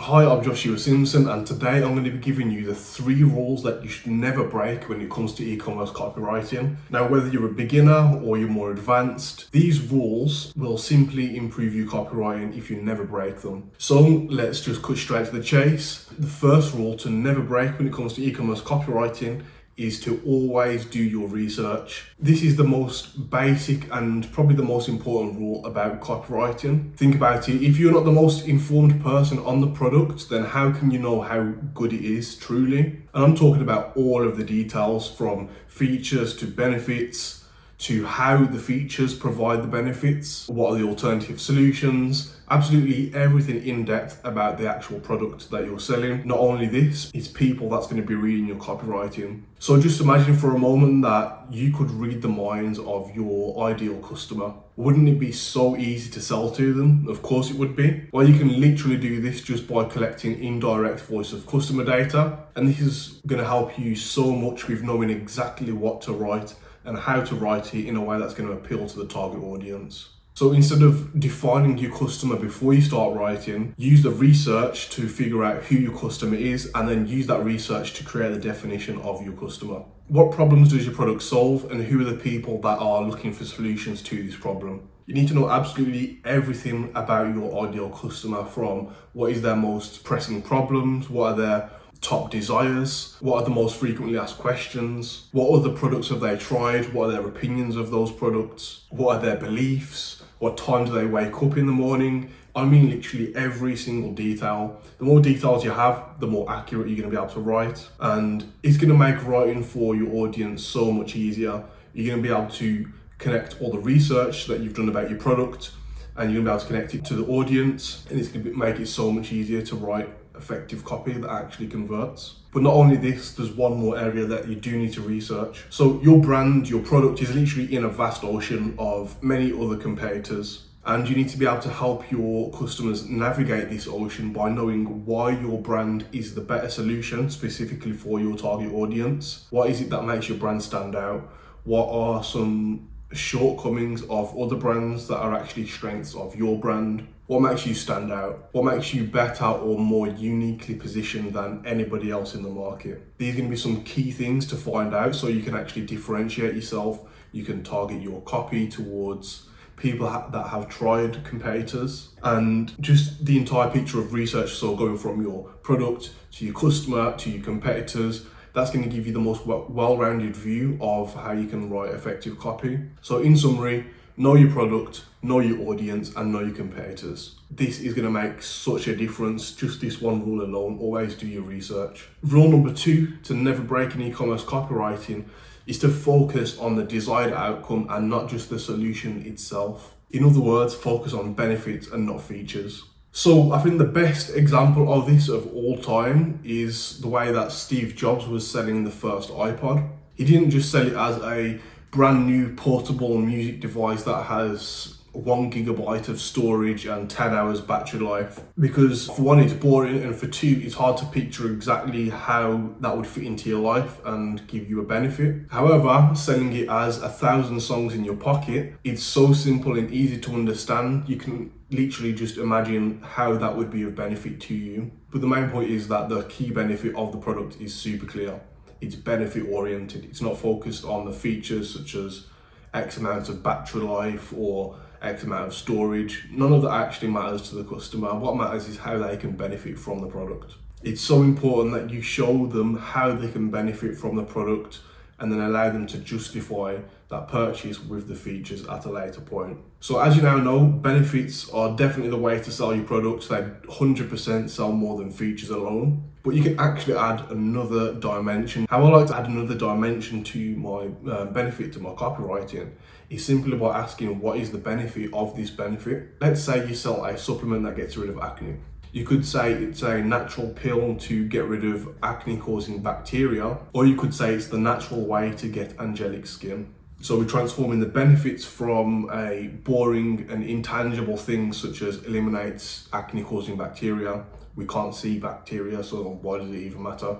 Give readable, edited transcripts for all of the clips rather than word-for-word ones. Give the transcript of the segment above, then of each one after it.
Hi, I'm Joshua Simpson, and today I'm going to be giving you the 3 rules that you should never break when it comes to e-commerce copywriting. Now, whether you're a beginner or you're more advanced, these rules will simply improve your copywriting if you never break them. So let's just cut straight to the chase. The first rule to never break when it comes to e-commerce copywriting is to always do your research. This is the most basic and probably the most important rule about copywriting. Think about it, if you're not the most informed person on the product, then how can you know how good it is truly? And I'm talking about all of the details, from features to benefits, to how the features provide the benefits, what are the alternative solutions, absolutely everything in depth about the actual product that you're selling. Not only this, it's people that's going to be reading your copywriting. So just imagine for a moment that you could read the minds of your ideal customer. Wouldn't it be so easy to sell to them? Of course it would be. Well, you can literally do this just by collecting indirect voice of customer data. And this is going to help you so much with knowing exactly what to write and how to write it in a way that's going to appeal to the target audience. So instead of defining your customer before you start writing, use the research to figure out who your customer is, and then use that research to create the definition of your customer. What problems does your product solve, and who are the people that are looking for solutions to this problem? You need to know absolutely everything about your ideal customer, from what is their most pressing problems, what are their top desires, what are the most frequently asked questions, what other products have they tried, what are their opinions of those products, what are their beliefs, what time do they wake up in the morning. I mean literally every single detail. The more details you have, the more accurate you're going to be able to write, and it's going to make writing for your audience so much easier. You're going to be able to connect all the research that you've done about your product, and you're going to be able to connect it to the audience, and it's going to make it so much easier to write effective copy that actually converts. But not only this, there's one more area that you do need to research. So your brand, your product is literally in a vast ocean of many other competitors, and you need to be able to help your customers navigate this ocean by knowing why your brand is the better solution specifically for your target audience. What is it that makes your brand stand out? What are some shortcomings of other brands that are actually strengths of your brand? What makes you stand out? What makes you better or more uniquely positioned than anybody else in the market? These are going to be some key things to find out so you can actually differentiate yourself. You can target your copy towards people that have tried competitors, and just the entire picture of research. So going from your product to your customer to your competitors, that's going to give you the most well-rounded view of how you can write effective copy. So in summary, know your product, know your audience, and know your competitors. This is going to make such a difference. Just this one rule alone: always do your research. Rule number 2 to never break in e-commerce copywriting is to focus on the desired outcome and not just the solution itself. In other words, focus on benefits and not features. So I think the best example of this of all time is the way that Steve Jobs was selling the first iPod. He didn't just sell it as a brand new portable music device that has 1 gigabyte of storage and 10 hours battery life, because for one, it's boring, and for two, it's hard to picture exactly how that would fit into your life and give you a benefit. However, selling it as 1,000 songs in your pocket, it's so simple and easy to understand. You can literally just imagine how that would be of benefit to you. But the main point is that the key benefit of the product is super clear. It's benefit oriented. It's not focused on the features such as X amount of battery life or X amount of storage. None of that actually matters to the customer. What matters is how they can benefit from the product. It's so important that you show them how they can benefit from the product, and then allow them to justify that purchase with the features at a later point. So as you now know, benefits are definitely the way to sell your products. They 100% sell more than features alone. But you can actually add another dimension. How I like to add another dimension to my benefit to my copywriting is simply by asking, what is the benefit of this benefit? Let's say you sell a supplement that gets rid of acne. You could say it's a natural pill to get rid of acne causing bacteria, or you could say it's the natural way to get angelic skin. So we're transforming the benefits from a boring and intangible thing such as eliminates acne causing bacteria. We can't see bacteria, so why does it even matter?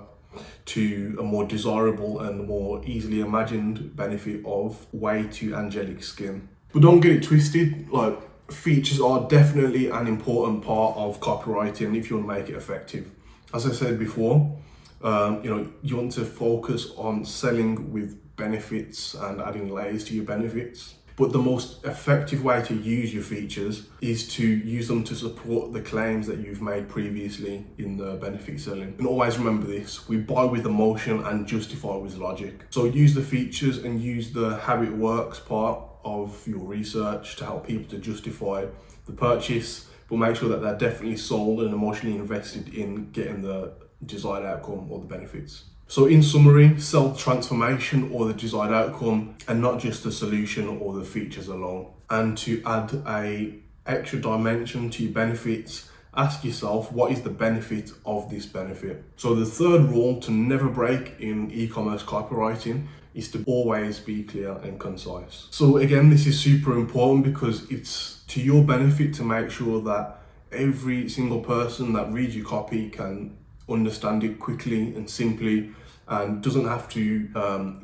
To a more desirable and more easily imagined benefit of way to angelic skin. But don't get it twisted, like, features are definitely an important part of copywriting if you want to make it effective. As I said before, you want to focus on selling with benefits and adding layers to your benefits. But the most effective way to use your features is to use them to support the claims that you've made previously in the benefit selling. And always remember this, we buy with emotion and justify with logic. So use the features and use the how it works part of your research to help people to justify the purchase, but make sure that they're definitely sold and emotionally invested in getting the desired outcome or the benefits. So in summary, sell the transformation or the desired outcome and not just the solution or the features alone. And to add a extra dimension to your benefits, ask yourself, what is the benefit of this benefit? So the third rule to never break in e-commerce copywriting is to always be clear and concise. So again, this is super important because it's to your benefit to make sure that every single person that reads your copy can understand it quickly and simply, and doesn't have to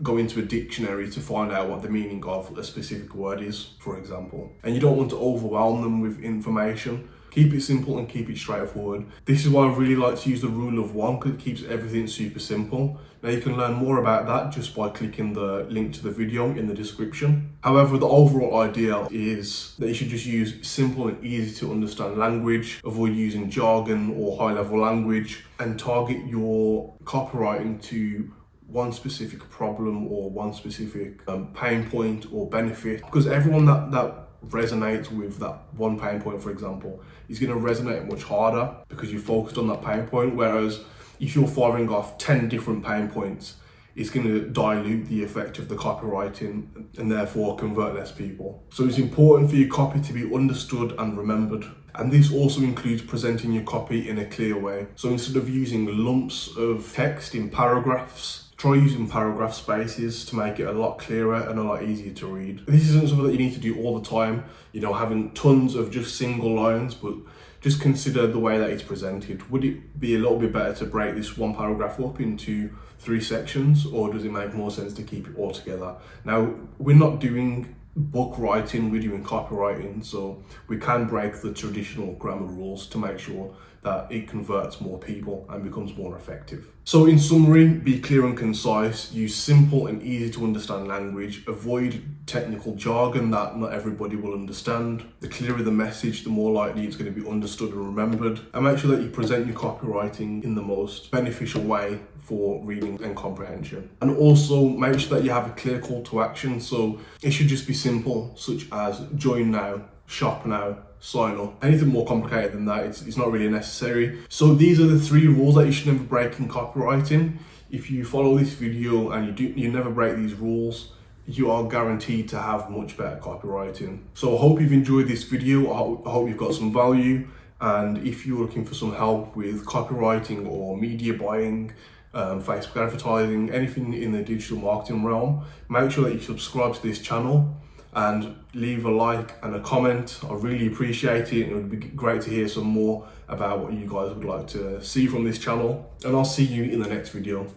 go into a dictionary to find out what the meaning of a specific word is, for example. And you don't want to overwhelm them with information. Keep it simple and keep it straightforward. This is why I really like to use the rule of one, because it keeps everything super simple. Now you can learn more about that just by clicking the link to the video in the description. However, the overall idea is that you should just use simple and easy to understand language, avoid using jargon or high level language, and target your copywriting to one specific problem or one specific pain point or benefit, because everyone that resonates with that one pain point, for example, is going to resonate much harder because you focused on that pain point. Whereas if you're firing off 10 different pain points, it's going to dilute the effect of the copywriting and therefore convert less people. So it's important for your copy to be understood and remembered. And this also includes presenting your copy in a clear way. So instead of using lumps of text in paragraphs, try using paragraph spaces to make it a lot clearer and a lot easier to read. This isn't something that you need to do all the time, having tons of just single lines, but just consider the way that it's presented. Would it be a little bit better to break this one paragraph up into 3 sections, or does it make more sense to keep it all together? Now, we're not doing book writing, we're doing copywriting, so we can break the traditional grammar rules to make sure that it converts more people and becomes more effective. So in summary, be clear and concise, use simple and easy to understand language, avoid technical jargon that not everybody will understand. The clearer the message, the more likely it's going to be understood and remembered, and make sure that you present your copywriting in the most beneficial way for reading and comprehension. And also make sure that you have a clear call to action, so it should just be simple, such as join now, shop now, sign up. Anything more complicated than that, it's not really necessary. So these are the 3 rules that you should never break in copywriting. If you follow this video and you never break these rules, you are guaranteed to have much better copywriting. So I hope you've enjoyed this video. I hope you've got some value. And if you're looking for some help with copywriting or media buying, Facebook advertising, anything in the digital marketing realm, make sure that you subscribe to this channel and leave a like and a comment. I really appreciate it. It would be great to hear some more about what you guys would like to see from this channel. And I'll see you in the next video.